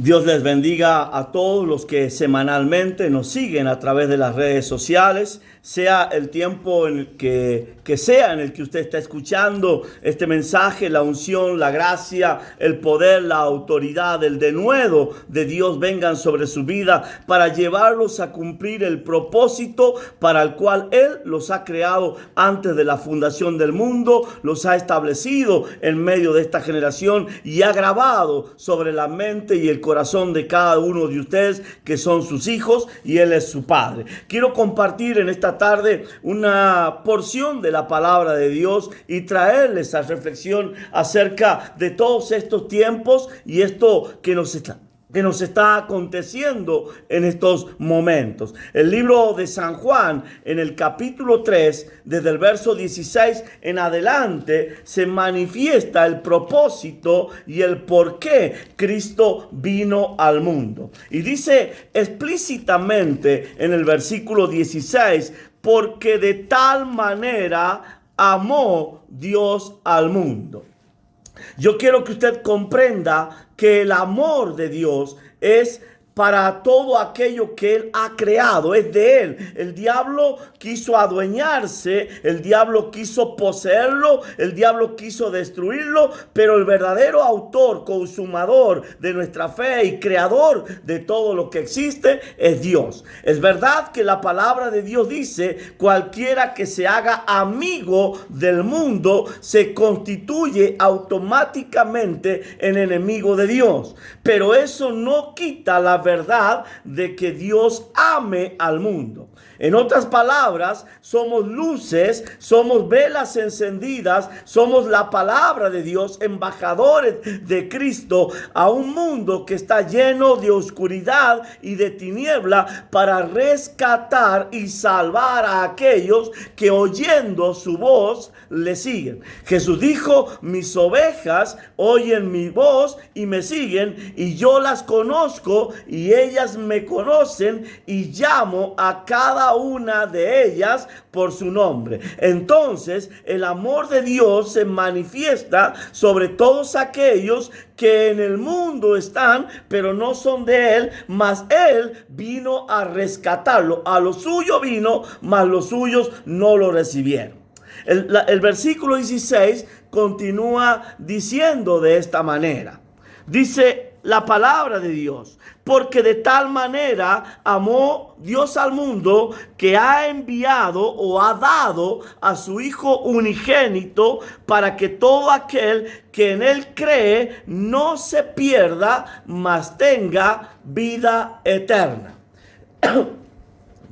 Dios les bendiga a todos los que semanalmente nos siguen a través de las redes sociales, sea el tiempo en el que sea en el que usted está escuchando este mensaje, la unción, la gracia, el poder, la autoridad, el denuedo de Dios vengan sobre su vida para llevarlos a cumplir el propósito para el cual Él los ha creado antes de la fundación del mundo, los ha establecido en medio de esta generación y ha grabado sobre la mente y el corazón de cada uno de ustedes que son sus hijos y Él es su Padre. Quiero compartir en esta tarde una porción de la palabra de Dios y traerles a reflexión acerca de todos estos tiempos y esto que nos está aconteciendo en estos momentos. El libro de San Juan, en el capítulo 3, desde el verso 16 en adelante, se manifiesta el propósito y el por qué Cristo vino al mundo. Y dice explícitamente en el versículo 16, porque de tal manera amó Dios al mundo. Yo quiero que usted comprenda que el amor de Dios es para todo aquello que Él ha creado, es de Él. El diablo quiso adueñarse, el diablo quiso poseerlo, el diablo quiso destruirlo, pero el verdadero autor, consumador de nuestra fe y creador de todo lo que existe es Dios. Es verdad que la palabra de Dios dice, cualquiera que se haga amigo del mundo se constituye automáticamente en enemigo de Dios. Pero eso no quita la verdad de que Dios ame al mundo. En otras palabras, somos luces, somos velas encendidas, somos la palabra de Dios, embajadores de Cristo a un mundo que está lleno de oscuridad y de tiniebla para rescatar y salvar a aquellos que oyendo su voz le siguen. Jesús dijo, mis ovejas oyen mi voz y me siguen y yo las conozco y ellas me conocen y llamo a cada una de ellas por su nombre. Entonces el amor de Dios se manifiesta sobre todos aquellos que en el mundo están, pero no son de Él, mas Él vino a rescatarlo. A lo suyo vino, mas los suyos no lo recibieron. El versículo 16 continúa diciendo de esta manera. Dice la palabra de Dios, porque de tal manera amó Dios al mundo que ha enviado o ha dado a su Hijo unigénito para que todo aquel que en Él cree no se pierda, mas tenga vida eterna.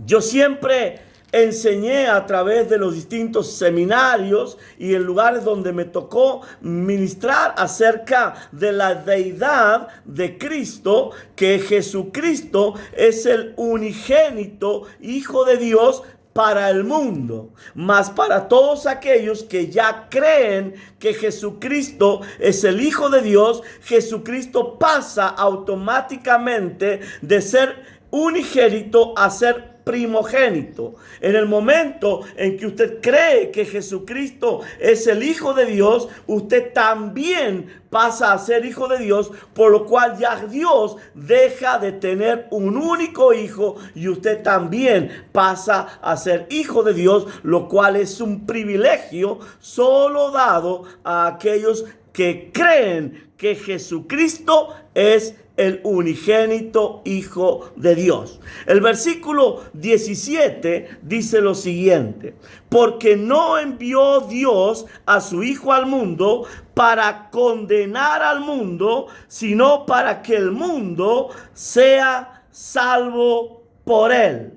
Yo siempre enseñé a través de los distintos seminarios y en lugares donde me tocó ministrar acerca de la deidad de Cristo, que Jesucristo es el unigénito Hijo de Dios para el mundo, mas para todos aquellos que ya creen que Jesucristo es el Hijo de Dios, Jesucristo pasa automáticamente de ser unigénito a ser primogénito. En el momento en que usted cree que Jesucristo es el Hijo de Dios, usted también pasa a ser hijo de Dios, por lo cual ya Dios deja de tener un único hijo y usted también pasa a ser hijo de Dios, lo cual es un privilegio solo dado a aquellos que creen que Jesucristo es el unigénito Hijo de Dios. El versículo 17 dice lo siguiente: porque no envió Dios a su Hijo al mundo para condenar al mundo, sino para que el mundo sea salvo por él.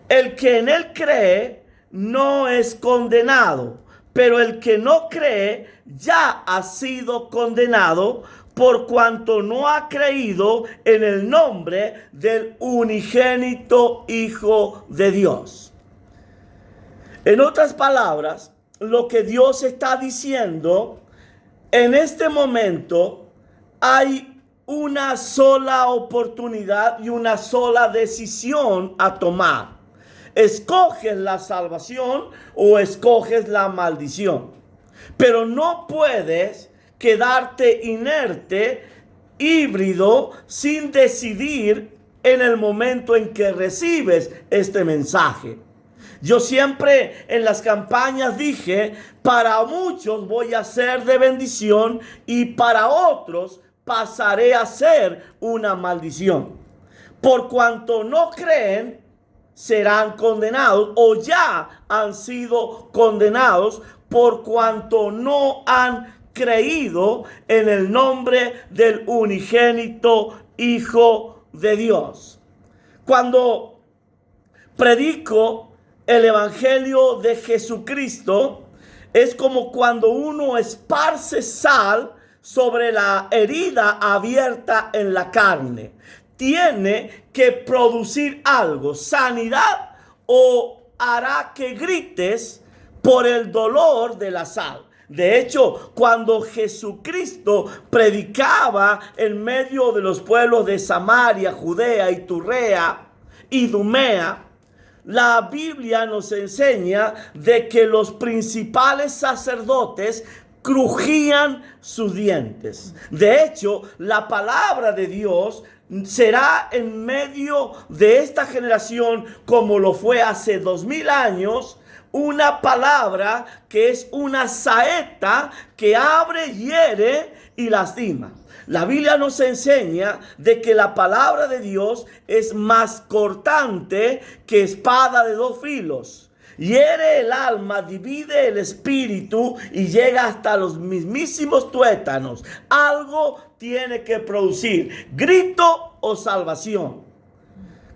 El que en él cree no es condenado, pero el que no cree ya ha sido condenado por cuanto no ha creído en el nombre del unigénito Hijo de Dios. En otras palabras, lo que Dios está diciendo, en este momento hay una sola oportunidad y una sola decisión a tomar. Escoges la salvación o escoges la maldición. Pero no puedes quedarte inerte híbrido sin decidir en el momento en que recibes este mensaje. Yo siempre en las campañas dije, para muchos voy a ser de bendición y para otros pasaré a ser una maldición. Por cuanto no creen, serán condenados o ya han sido condenados por cuanto no han creído en el nombre del unigénito Hijo de Dios. Cuando predico el Evangelio de Jesucristo, es como cuando uno esparce sal sobre la herida abierta en la carne. Tiene que producir algo, sanidad, o hará que grites por el dolor de la sal. De hecho, cuando Jesucristo predicaba en medio de los pueblos de Samaria, Judea, Iturrea y Idumea, la Biblia nos enseña de que los principales sacerdotes crujían sus dientes. De hecho, la palabra de Dios será en medio de esta generación, como lo fue hace 2000 años, una palabra que es una saeta que abre, hiere y lastima. La Biblia nos enseña de que la palabra de Dios es más cortante que espada de dos filos. Hiere el alma, divide el espíritu y llega hasta los mismísimos tuétanos. Algo tiene que producir, grito o salvación.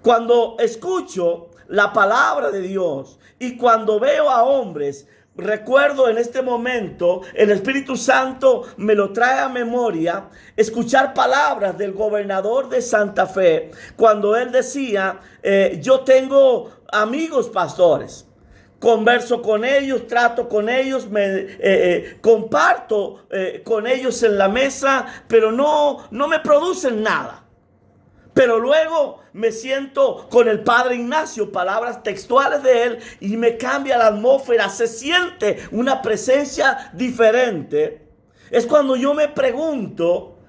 Cuando escucho la palabra de Dios y cuando veo a hombres, recuerdo en este momento, el Espíritu Santo me lo trae a memoria, escuchar palabras del gobernador de Santa Fe, cuando él decía, yo tengo amigos pastores, converso con ellos, trato con ellos, comparto con ellos en la mesa, pero no me producen nada. Pero luego me siento con el Padre Ignacio, palabras textuales de él, y me cambia la atmósfera, se siente una presencia diferente. Es cuando yo me pregunto,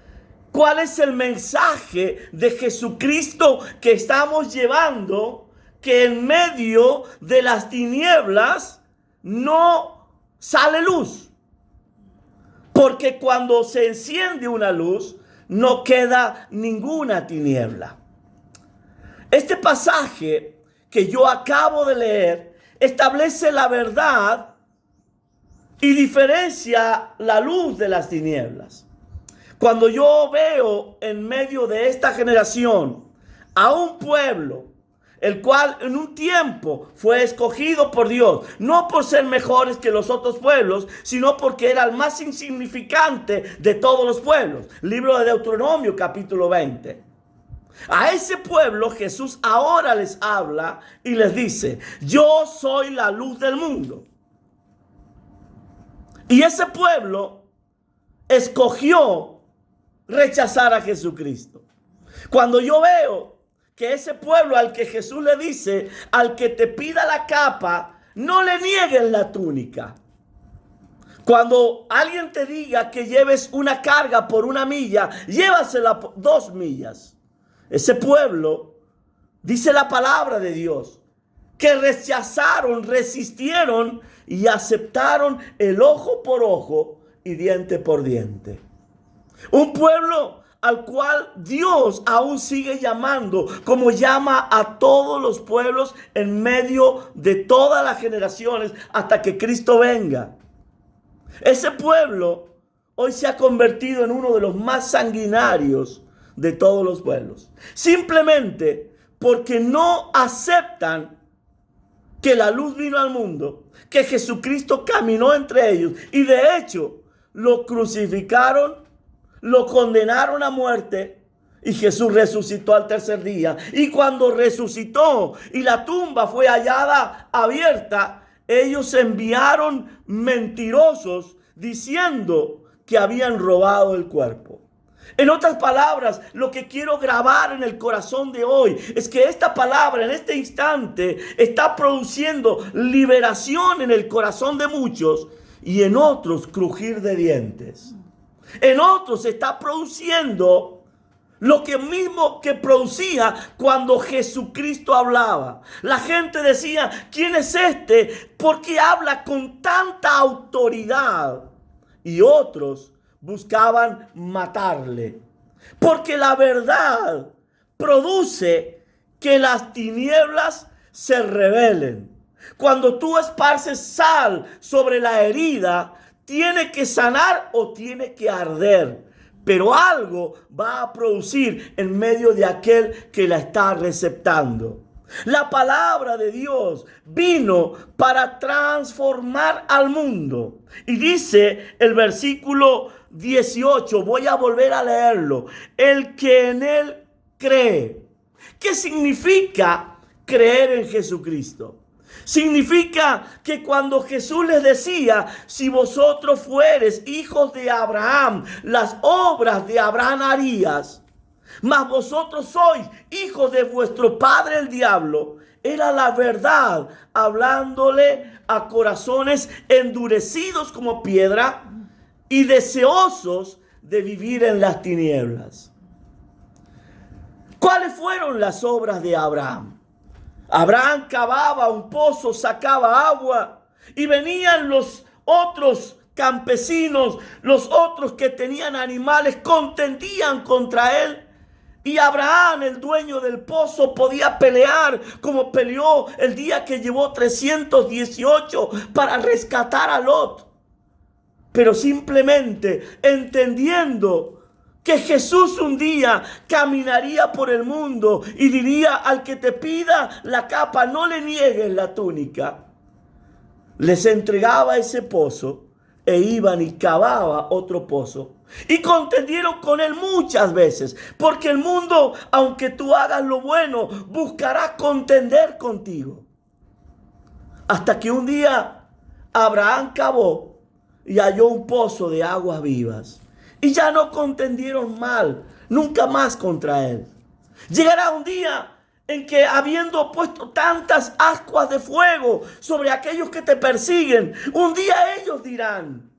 ¿cuál es el mensaje de Jesucristo que estamos llevando, que en medio de las tinieblas no sale luz? Porque cuando se enciende una luz, no queda ninguna tiniebla. Este pasaje que yo acabo de leer establece la verdad y diferencia la luz de las tinieblas. Cuando yo veo en medio de esta generación a un pueblo el cual en un tiempo fue escogido por Dios, no por ser mejores que los otros pueblos, sino porque era el más insignificante de todos los pueblos. Libro de Deuteronomio, capítulo 20. A ese pueblo Jesús ahora les habla y les dice, yo soy la luz del mundo. Y ese pueblo escogió rechazar a Jesucristo. Cuando yo veo que ese pueblo al que Jesús le dice, al que te pida la capa, no le nieguen la túnica. Cuando alguien te diga que lleves una carga por 1 milla, llévasela por 2 millas. Ese pueblo, dice la palabra de Dios, que rechazaron, resistieron y aceptaron el ojo por ojo y diente por diente. Un pueblo al cual Dios aún sigue llamando, como llama a todos los pueblos en medio de todas las generaciones hasta que Cristo venga. Ese pueblo hoy se ha convertido en uno de los más sanguinarios de todos los pueblos. Simplemente porque no aceptan que la luz vino al mundo, que Jesucristo caminó entre ellos y de hecho lo crucificaron, lo condenaron a muerte y Jesús resucitó al tercer día. Y cuando resucitó y la tumba fue hallada abierta, ellos enviaron mentirosos diciendo que habían robado el cuerpo. En otras palabras, lo que quiero grabar en el corazón de hoy es que esta palabra en este instante está produciendo liberación en el corazón de muchos y en otros crujir de dientes. En otros está produciendo Lo que mismo que producía cuando Jesucristo hablaba. La gente decía, ¿quién es este? ¿Por qué habla con tanta autoridad? Y otros buscaban matarle. Porque la verdad produce que las tinieblas se rebelen. Cuando tú esparces sal sobre la herida, tiene que sanar o tiene que arder. Pero algo va a producir en medio de aquel que la está receptando. La palabra de Dios vino para transformar al mundo. Y dice el versículo 18, voy a volver a leerlo. El que en él cree. ¿Qué significa creer en Jesucristo? Significa que cuando Jesús les decía, si vosotros fueres hijos de Abraham, las obras de Abraham harías, mas vosotros sois hijos de vuestro padre el diablo, era la verdad, hablándole a corazones endurecidos como piedra y deseosos de vivir en las tinieblas. ¿Cuáles fueron las obras de Abraham? Abraham cavaba un pozo, sacaba agua y venían los otros campesinos, los otros que tenían animales, contendían contra él. Y Abraham, el dueño del pozo, podía pelear como peleó el día que llevó 318 para rescatar a Lot. Pero simplemente entendiendo que Jesús un día caminaría por el mundo y diría al que te pida la capa, no le niegues la túnica. Les entregaba ese pozo e iban y cavaba otro pozo. Y contendieron con él muchas veces, porque el mundo, aunque tú hagas lo bueno, buscará contender contigo. Hasta que un día Abraham cavó y halló un pozo de aguas vivas. Y ya no contendieron mal, nunca más contra él. Llegará un día en que, habiendo puesto tantas ascuas de fuego sobre aquellos que te persiguen, un día ellos dirán,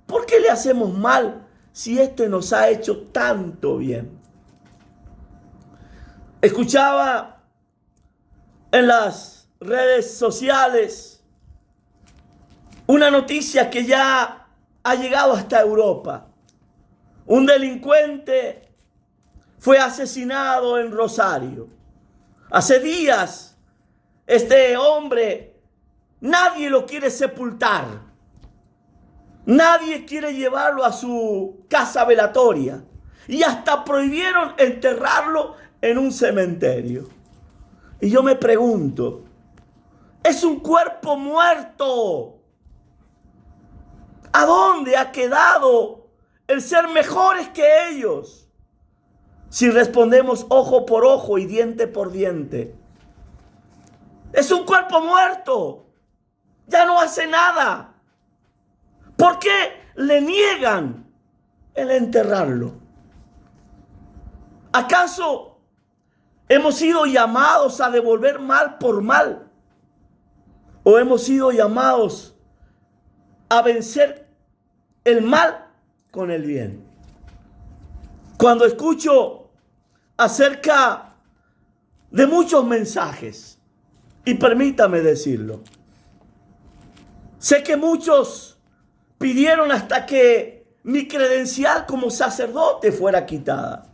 ¿por qué le hacemos mal si este nos ha hecho tanto bien? Escuchaba en las redes sociales una noticia que ya ha llegado hasta Europa. Un delincuente fue asesinado en Rosario. Hace días, este hombre, nadie lo quiere sepultar. Nadie quiere llevarlo a su casa velatoria. Y hasta prohibieron enterrarlo en un cementerio. Y yo me pregunto, es un cuerpo muerto. ¿A dónde ha quedado el ser mejores que ellos? Si respondemos ojo por ojo y diente por diente. Es un cuerpo muerto. Ya no hace nada. ¿Por qué le niegan el enterrarlo? ¿Acaso hemos sido llamados a devolver mal por mal? ¿O hemos sido llamados a vencer el mal con el bien? Cuando escucho acerca de muchos mensajes, y permítame decirlo, sé que muchos pidieron hasta que mi credencial como sacerdote fuera quitada.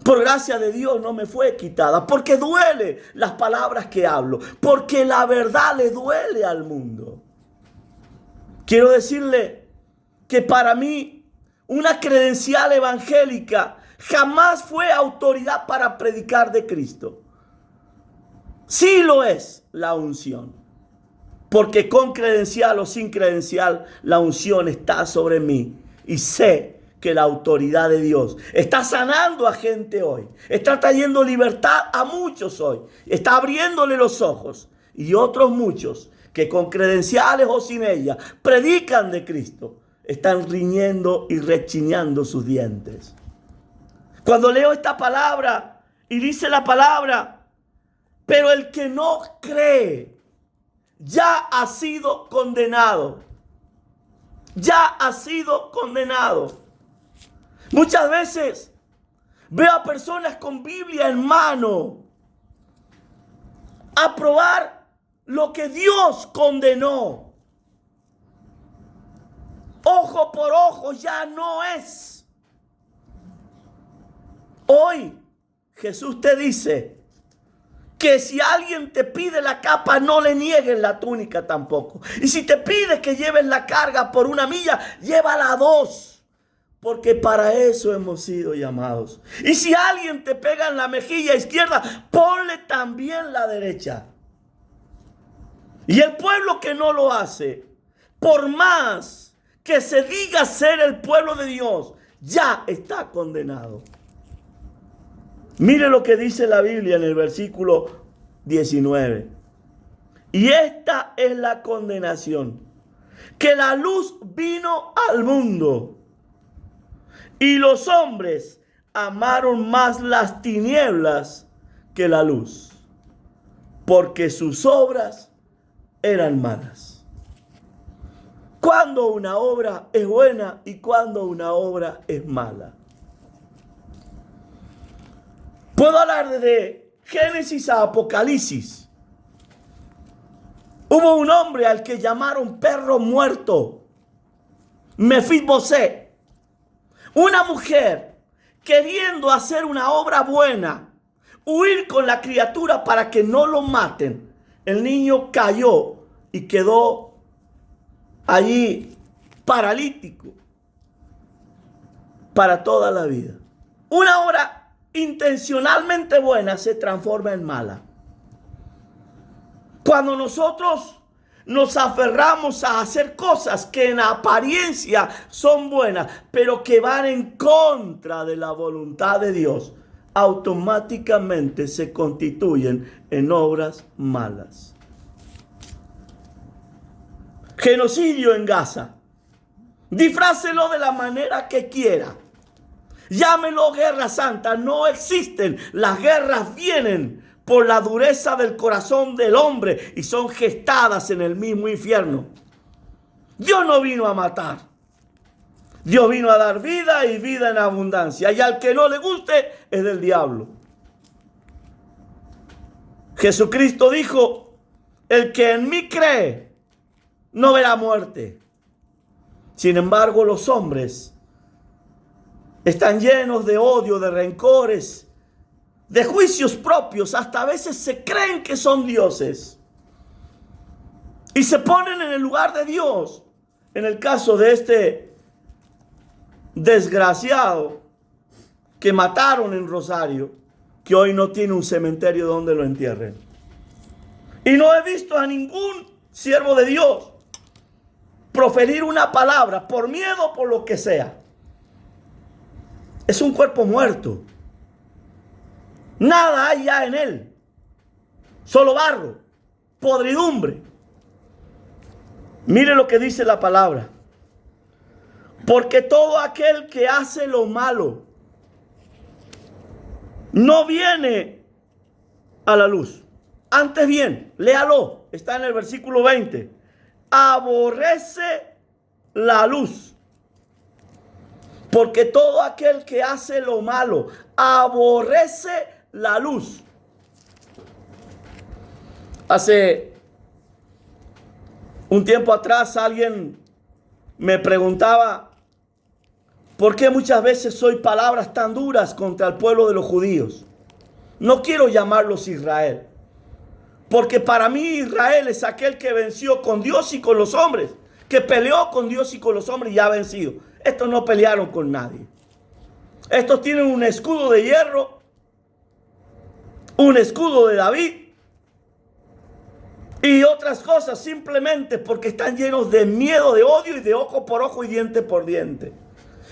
Por gracia de Dios no me fue quitada, porque duele las palabras que hablo, porque la verdad le duele al mundo. Quiero decirle que para mí una credencial evangélica jamás fue autoridad para predicar de Cristo. Sí lo es la unción, porque con credencial o sin credencial la unción está sobre mí y sé que la autoridad de Dios está sanando a gente hoy, está trayendo libertad a muchos hoy, está abriéndole los ojos, y otros muchos que con credenciales o sin ellas predican de Cristo están riñendo y rechiñando sus dientes. Cuando leo esta palabra y dice la palabra, pero el que no cree ya ha sido condenado. Ya ha sido condenado. Muchas veces Veo a personas con Biblia en mano aprobar lo que Dios condenó. Ojo por ojo ya no es. Hoy Jesús te dice que si alguien te pide la capa, no le niegues la túnica tampoco. Y si te pide que lleves la carga por 1 milla, llévala 2. Porque para eso hemos sido llamados. Y si alguien te pega en la mejilla izquierda, ponle también la derecha. Y el pueblo que no lo hace, por más que se diga ser el pueblo de Dios, ya está condenado. Mire lo que dice la Biblia en el versículo 19. Y esta es la condenación: que la luz vino al mundo, y los hombres amaron más las tinieblas que la luz, porque sus obras eran malas. ¿Cuándo una obra es buena y cuándo una obra es mala? Puedo hablar desde Génesis a Apocalipsis. Hubo un hombre al que llamaron perro muerto, Mefibosé. Una mujer queriendo hacer una obra buena, huir con la criatura para que no lo maten. El niño cayó y quedó allí paralítico para toda la vida. Una obra intencionalmente buena se transforma en mala. Cuando nosotros nos aferramos a hacer cosas que en apariencia son buenas, pero que van en contra de la voluntad de Dios, automáticamente se constituyen en obras malas. Genocidio en Gaza. Disfrácelo de la manera que quiera. Llámelo guerra santa. No existen. Las guerras vienen por la dureza del corazón del hombre y son gestadas en el mismo infierno. Dios no vino a matar. Dios vino a dar vida y vida en abundancia. Y al que no le guste es del diablo. Jesucristo dijo: el que en mí cree no verá muerte. Sin embargo, los hombres están llenos de odio, de rencores, de juicios propios. Hasta a veces se creen que son dioses y se ponen en el lugar de Dios. En el caso de este desgraciado que mataron en Rosario, que hoy no tiene un cementerio donde lo entierren. Y no he visto a ningún siervo de Dios proferir una palabra por miedo o por lo que sea. Es un cuerpo muerto. Nada hay ya en él. Solo barro, podridumbre. Mire lo que dice la palabra. Porque todo aquel que hace lo malo no viene a la luz. Antes bien, léalo. Está en el versículo 20. Aborrece la luz. Porque todo aquel que hace lo malo aborrece la luz. Hace un tiempo atrás alguien me preguntaba por qué muchas veces soy palabras tan duras contra el pueblo de los judíos. No quiero llamarlos Israel, porque para mí Israel es aquel que venció con Dios y con los hombres, que peleó con Dios y con los hombres y ha vencido. Estos no pelearon con nadie. Estos tienen un escudo de hierro, un escudo de David y otras cosas, simplemente porque están llenos de miedo, de odio y de ojo por ojo y diente por diente.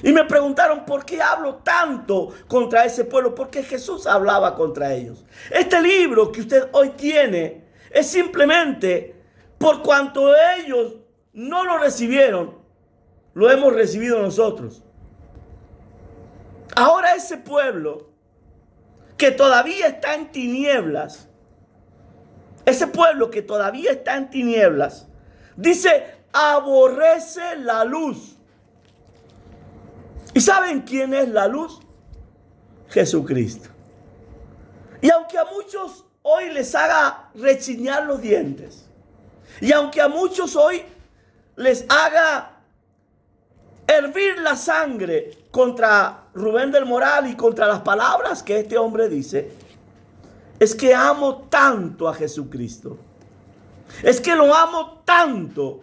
Y me preguntaron por qué hablo tanto contra ese pueblo, porque Jesús hablaba contra ellos. Este libro que usted hoy tiene es simplemente por cuanto ellos no lo recibieron, lo hemos recibido nosotros. Ahora ese pueblo que todavía está en tinieblas, ese pueblo que todavía está en tinieblas, dice, aborrece la luz. ¿Y saben quién es la luz? Jesucristo. Y aunque a muchos hoy les haga rechinar los dientes, y aunque a muchos hoy les haga hervir la sangre contra Rubén del Moral y contra las palabras que este hombre dice, es que amo tanto a Jesucristo. Es que lo amo tanto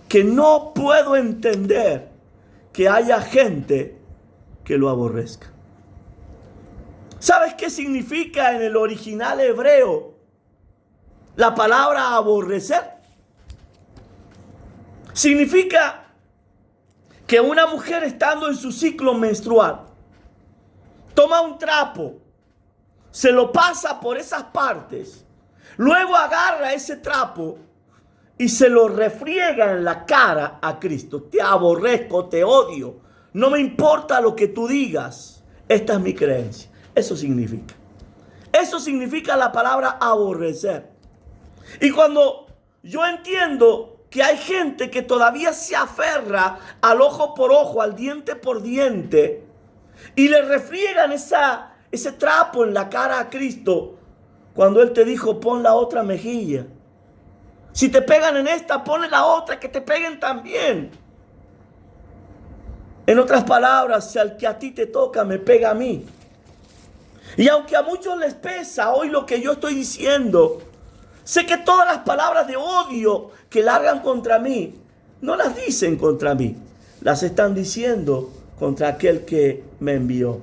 que no puedo entender que haya gente que lo aborrezca. ¿Sabes qué significa en el original hebreo la palabra aborrecer? Significa que una mujer estando en su ciclo menstrual toma un trapo, se lo pasa por esas partes, luego agarra ese trapo y se lo refriega en la cara a Cristo. Te aborrezco, te odio, no me importa lo que tú digas, esta es mi creencia. Eso significa la palabra aborrecer. Y cuando yo entiendo que hay gente que todavía se aferra al ojo por ojo, al diente por diente, y le refriegan ese trapo en la cara a Cristo, cuando Él te dijo, pon la otra mejilla. Si te pegan en esta, ponle la otra, que te peguen también. En otras palabras, si al que a ti te toca, me pega a mí. Y aunque a muchos les pesa hoy lo que yo estoy diciendo, sé que todas las palabras de odio que largan contra mí, no las dicen contra mí, las están diciendo contra aquel que me envió.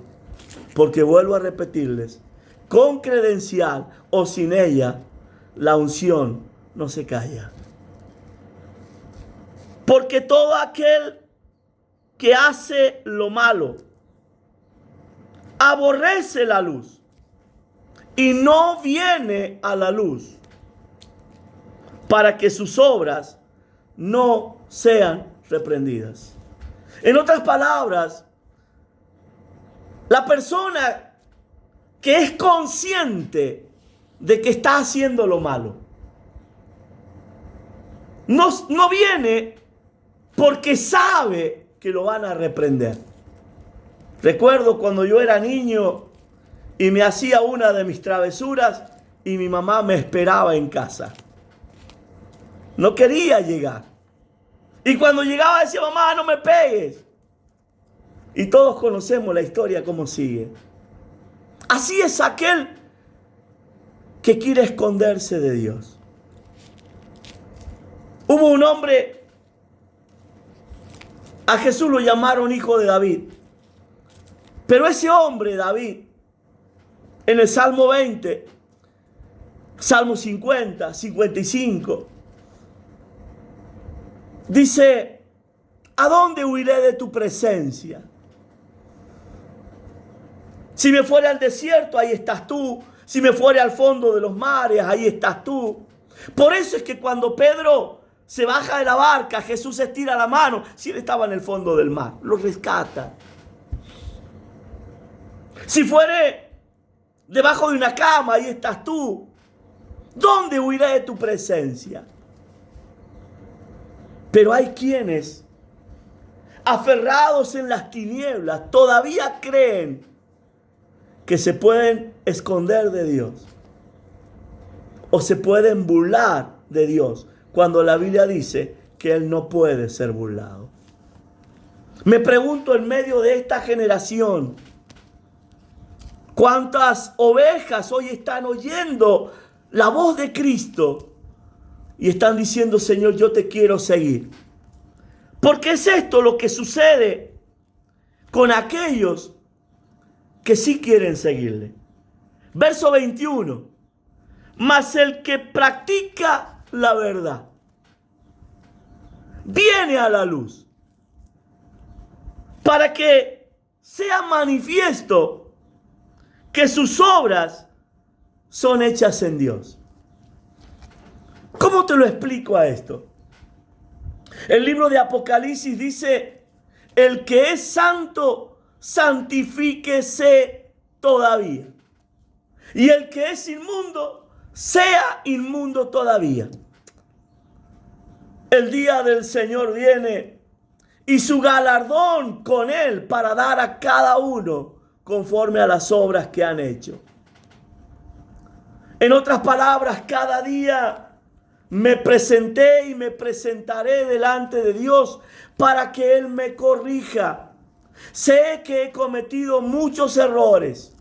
Porque vuelvo a repetirles, con credencial o sin ella, la unción no se calla. Porque todo aquel que hace lo malo aborrece la luz y no viene a la luz para que sus obras no sean reprendidas. En otras palabras, la persona que es consciente de que está haciendo lo malo no viene porque sabe que lo van a reprender. Recuerdo cuando yo era niño y me hacía una de mis travesuras y mi mamá me esperaba en casa. No quería llegar. Y cuando llegaba decía, mamá, no me pegues. Y todos conocemos la historia cómo sigue. Así es aquel que quiere esconderse de Dios. Hubo un hombre, a Jesús lo llamaron hijo de David. Pero ese hombre, David, en el Salmo 20, Salmo 50, 55, dice, ¿a dónde huiré de tu presencia? Si me fuera al desierto, ahí estás tú. Si me fuera al fondo de los mares, ahí estás tú. Por eso es que cuando Pedro se baja de la barca, Jesús estira la mano. Si él estaba en el fondo del mar, lo rescata. Si fuere debajo de una cama, ahí estás tú. ¿Dónde huiré de tu presencia? Pero hay quienes, aferrados en las tinieblas, todavía creen que se pueden esconder de Dios o se pueden burlar de Dios cuando la Biblia dice que Él no puede ser burlado. Me pregunto en medio de esta generación, ¿cuántas ovejas hoy están oyendo la voz de Cristo y están diciendo, Señor, yo te quiero seguir? Porque es esto lo que sucede con aquellos que sí quieren seguirle. Verso 21. Mas el que practica la verdad viene a la luz para que sea manifiesto que sus obras son hechas en Dios. ¿Cómo te lo explico a esto? El libro de Apocalipsis dice, el que es santo, santifíquese todavía. Y el que es inmundo, sea inmundo todavía. El día del Señor viene y su galardón con él para dar a cada uno conforme a las obras que han hecho. En otras palabras, cada día me presenté y me presentaré delante de Dios para que Él me corrija. Sé que he cometido muchos errores,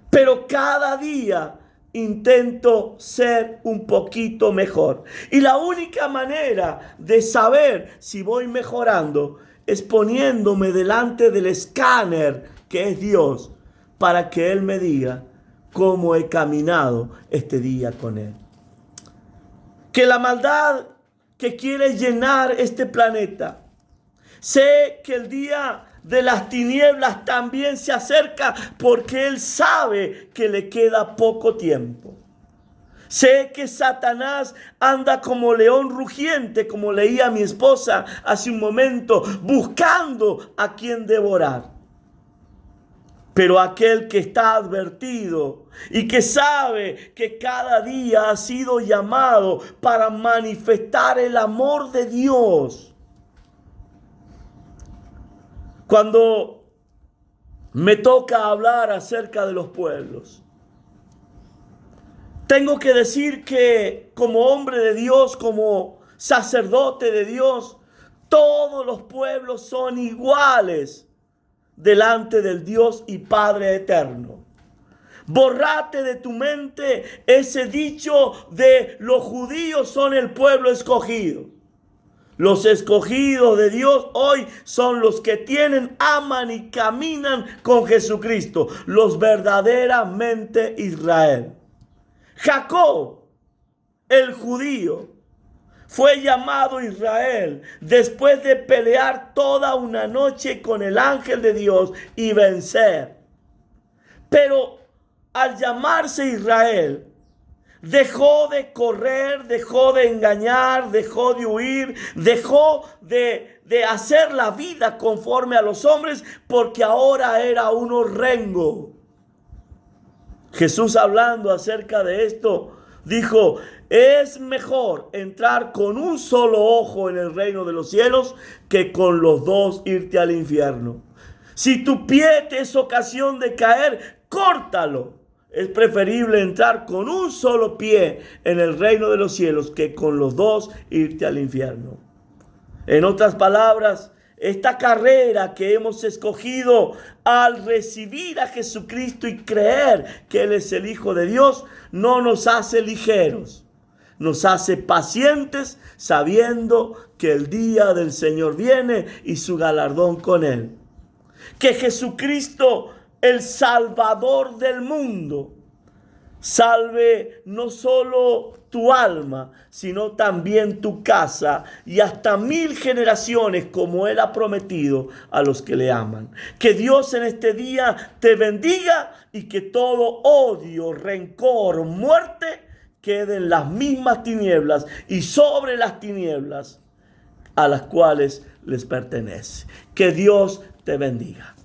pero cada día intento ser un poquito mejor. Y la única manera de saber si voy mejorando es poniéndome delante del escáner que es Dios, para que Él me diga cómo he caminado este día con Él. Que la maldad que quiere llenar este planeta, sé que el día de las tinieblas también se acerca, porque Él sabe que le queda poco tiempo. Sé que Satanás anda como león rugiente, como leía mi esposa hace un momento, buscando a quien devorar. Pero aquel que está advertido y que sabe que cada día ha sido llamado para manifestar el amor de Dios. Cuando me toca hablar acerca de los pueblos, tengo que decir que como hombre de Dios, como sacerdote de Dios, todos los pueblos son iguales delante del Dios y Padre eterno. Borrate de tu mente ese dicho de los judíos son el pueblo escogido. Los escogidos de Dios hoy son los que tienen, aman y caminan con Jesucristo, los verdaderamente Israel. Jacob, el judío, fue llamado Israel después de pelear toda una noche con el ángel de Dios y vencer. Pero al llamarse Israel, dejó de correr, dejó de engañar, dejó de huir, dejó de hacer la vida conforme a los hombres, porque ahora era uno rengo. Jesús, hablando acerca de esto, dijo: es mejor entrar con un solo ojo en el reino de los cielos que con los dos irte al infierno. Si tu pie te es ocasión de caer, córtalo. Es preferible entrar con un solo pie en el reino de los cielos que con los dos irte al infierno. En otras palabras, esta carrera que hemos escogido al recibir a Jesucristo y creer que Él es el Hijo de Dios, no nos hace ligeros. Nos hace pacientes, sabiendo que el día del Señor viene y su galardón con Él. Que Jesucristo, el Salvador del mundo, salve no solo tu alma, sino también tu casa y hasta 1000 generaciones, como Él ha prometido a los que le aman. Que Dios en este día te bendiga y que todo odio, rencor, muerte queden las mismas tinieblas y sobre las tinieblas a las cuales les pertenece. Que Dios te bendiga.